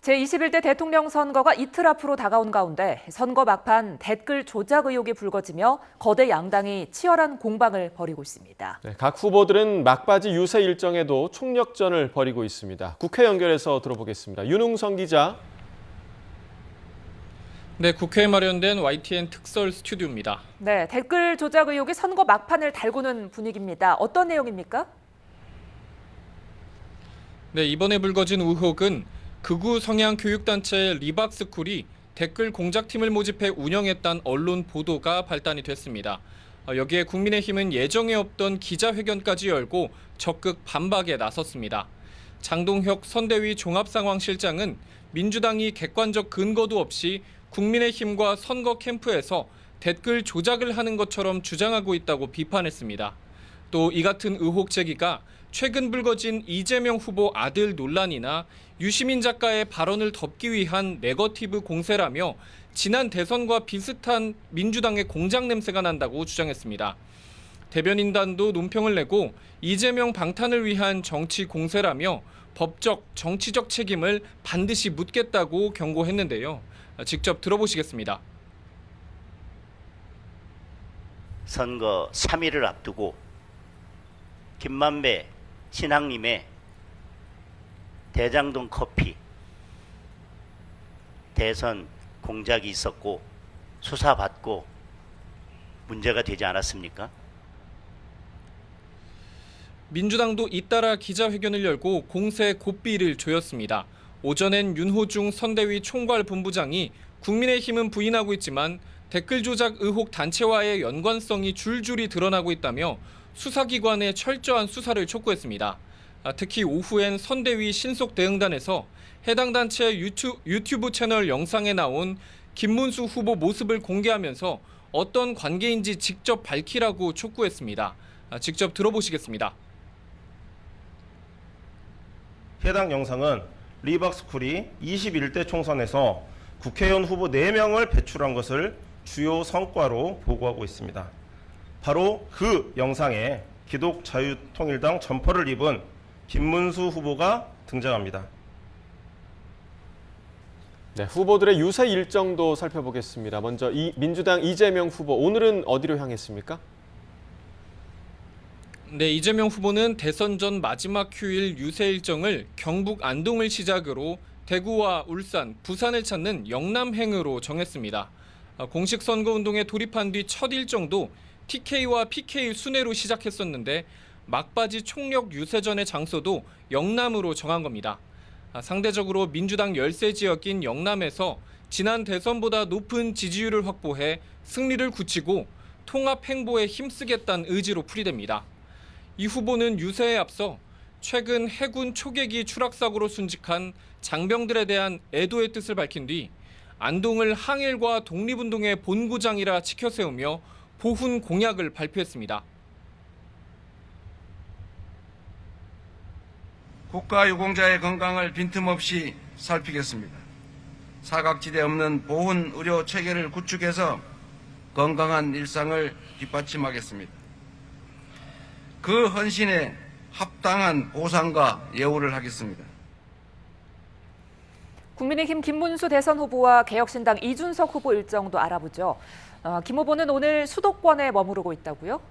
제21대 대통령 선거가 이틀 앞으로 다가온 가운데 선거 막판 댓글 조작 의혹이 불거지며 거대 양당이 치열한 공방을 벌이고 있습니다. 각 후보들은 막바지 유세 일정에도 총력전을 벌이고 있습니다. 국회 연결해서 들어보겠습니다. 윤웅성 기자. 네, 국회에 마련된 YTN 특설 스튜디오입니다. 네, 댓글 조작 의혹이 선거 막판을 달구는 분위기입니다. 어떤 내용입니까? 네, 이번에 불거진 의혹은 극우 성향 교육단체 리박스쿨이 댓글 공작팀을 모집해 운영했다는 언론 보도가 발단이 됐습니다. 여기에 국민의힘은 예정에 없던 기자회견까지 열고 적극 반박에 나섰습니다. 장동혁 선대위 종합상황실장은 민주당이 객관적 근거도 없이 국민의힘과 선거 캠프에서 댓글 조작을 하는 것처럼 주장하고 있다고 비판했습니다. 또 이 같은 의혹 제기가 최근 불거진 이재명 후보 아들 논란이나 유시민 작가의 발언을 덮기 위한 네거티브 공세라며 지난 대선과 비슷한 민주당의 공작 냄새가 난다고 주장했습니다. 대변인단도 논평을 내고 이재명 방탄을 위한 정치 공세라며 법적, 정치적 책임을 반드시 묻겠다고 경고했는데요. 직접 들어보시겠습니다. 선거 3일을 앞두고 김만배 신학님의 대장동 커피 대선 공작이 있었고 수사받고 문제가 되지 않았습니까? 민주당도 잇따라 기자회견을 열고 공세에 고삐를 조였습니다. 오전엔 윤호중 선대위 총괄본부장이 국민의힘은 부인하고 있지만 댓글 조작 의혹 단체와의 연관성이 줄줄이 드러나고 있다며 수사기관의 철저한 수사를 촉구했습니다. 특히 오후엔 선대위 신속대응단에서 해당 단체 유튜브 채널 영상에 나온 김문수 후보 모습을 공개하면서 어떤 관계인지 직접 밝히라고 촉구했습니다. 직접 들어보시겠습니다. 해당 영상은 리박스쿨이 21대 총선에서 국회의원 후보 4명을 배출한 것을 주요 성과로 보고하고 있습니다. 바로 그 영상에 기독자유통일당 점퍼를 입은 김문수 후보가 등장합니다. 네, 후보들의 유세 일정도 살펴보겠습니다. 먼저 민주당 이재명 후보, 오늘은 어디로 향했습니까? 네, 이재명 후보는 대선 전 마지막 휴일 유세 일정을 경북 안동을 시작으로 대구와 울산, 부산을 찾는 영남행으로 정했습니다. 공식 선거운동에 돌입한 뒤 첫 일정도 TK와 PK 순회로 시작했었는데 막바지 총력 유세전의 장소도 영남으로 정한 겁니다. 상대적으로 민주당 열세 지역인 영남에서 지난 대선보다 높은 지지율을 확보해 승리를 굳히고 통합 행보에 힘쓰겠다는 의지로 풀이됩니다. 이 후보는 유세에 앞서 최근 해군 초계기 추락사고로 순직한 장병들에 대한 애도의 뜻을 밝힌 뒤 안동을 항일과 독립운동의 본고장이라 치켜세우며 보훈 공약을 발표했습니다. 국가유공자의 건강을 빈틈없이 살피겠습니다. 사각지대 없는 보훈 의료 체계를 구축해서 건강한 일상을 뒷받침하겠습니다. 그 헌신에 합당한 보상과 예우를 하겠습니다. 국민의힘 김문수 대선 후보와 개혁신당 이준석 후보 일정도 알아보죠. 김 후보는 오늘 수도권에 머무르고 있다고요?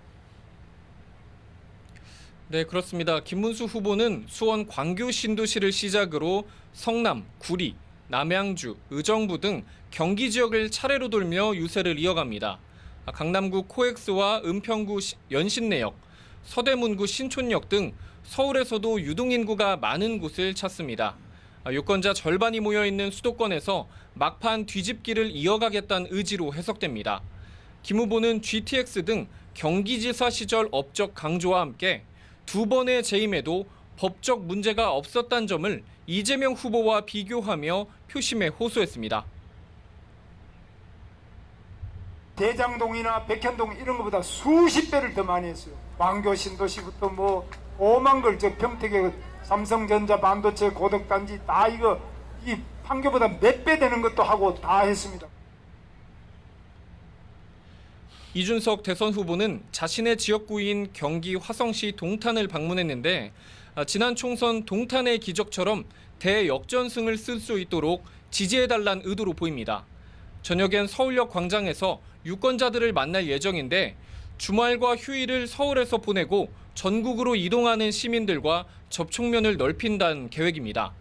네, 그렇습니다. 김문수 후보는 수원 광교 신도시를 시작으로 성남, 구리, 남양주, 의정부 등 경기 지역을 차례로 돌며 유세를 이어갑니다. 강남구 코엑스와 은평구 연신내역, 서대문구 신촌역 등 서울에서도 유동인구가 많은 곳을 찾습니다. 유권자 절반이 모여있는 수도권에서 막판 뒤집기를 이어가겠다는 의지로 해석됩니다. 김 후보는 GTX 등 경기지사 시절 업적 강조와 함께 두 번의 재임에도 법적 문제가 없었다는 점을 이재명 후보와 비교하며 표심에 호소했습니다. 대장동이나 백현동 이런 것보다 수십 배를 더 많이 했어요. 광교 신도시부터 뭐 5만 걸, 저 평택의 삼성전자 반도체 고덕단지 다 이 판교보다 몇 배 되는 것도 하고 다 했습니다. 이준석 대선 후보는 자신의 지역구인 경기 화성시 동탄을 방문했는데 지난 총선 동탄의 기적처럼 대역전승을 쓸 수 있도록 지지해달란 의도로 보입니다. 저녁엔 서울역 광장에서 유권자들을 만날 예정인데 주말과 휴일을 서울에서 보내고 전국으로 이동하는 시민들과 접촉면을 넓힌다는 계획입니다.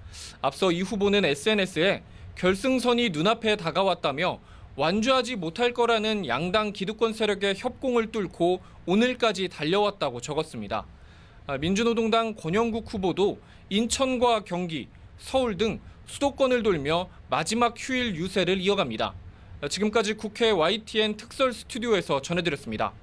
앞서 이 후보는 SNS에 결승선이 눈앞에 다가왔다며 완주하지 못할 거라는 양당 기득권 세력의 협공을 뚫고 오늘까지 달려왔다고 적었습니다. 민주노동당 권영국 후보도 인천과 경기, 서울 등 수도권을 돌며 마지막 휴일 유세를 이어갑니다. 지금까지 국회 YTN 특설 스튜디오에서 전해드렸습니다.